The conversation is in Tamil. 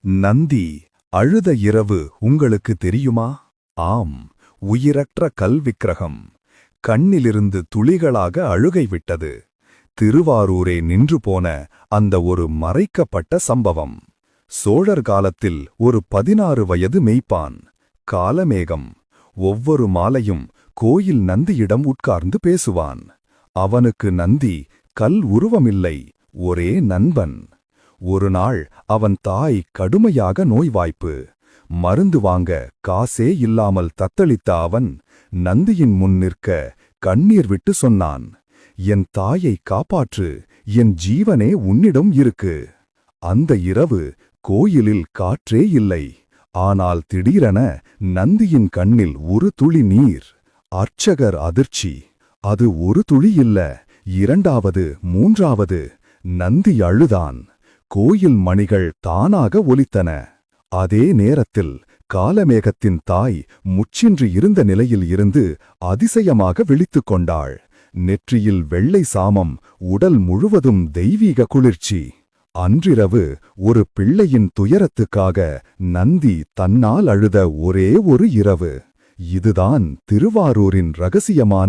நந்தி அழுத இரவு உங்களுக்கு தெரியுமா? ஆம், உயிரற்ற கல்விக்கிரகம். கண்ணிலிருந்து துளிகளாக அழுகை விட்டது. திருவாரூரே நின்று போன அந்த ஒரு மறைக்கப்பட்ட சம்பவம். சோழர் காலத்தில் ஒரு 16 வயது மெய்ப்பான். காலமேகம். ஒவ்வொரு மாலையும் கோயில் நந்தியிடம் உட்கார்ந்து பேசுவான். அவனுக்கு நந்தி கல் உருவமில்லை, ஒரே நண்பன். ஒரு நாள் அவன் தாய் கடுமையாக நோய்வாய்ப்பு. மருந்து வாங்க காசே இல்லாமல் தத்தளித்த அவன் நந்தியின் முன் நிற்க கண்ணீர் விட்டு சொன்னான், என் தாயை காப்பாற்று, என் ஜீவனே உன்னிடம் இருக்கு. அந்த இரவு கோயிலில் காற்றே இல்லை. ஆனால் திடீரென நந்தியின் கண்ணில் ஒரு துளி நீர். அர்ச்சகர் அதிர்ச்சி. அது ஒரு துளி இல்ல, 2வது 3வது. நந்தி அழுதான். கோயில் மணிகள் தானாக ஒலித்தன. அதே நேரத்தில் காலமேகத்தின் தாய் முச்சின்றி இருந்த நிலையில் இருந்து அதிசயமாக விழித்துக் கொண்டாள். நெற்றியில் வெள்ளை சாமம், உடல் முழுவதும் தெய்வீக குளிர்ச்சி. அன்றிரவு ஒரு பிள்ளையின் துயரத்துக்காக நந்தி தன்னால் அழுத ஒரே ஒரு இரவு. இதுதான் திருவாரூரின் இரகசியமான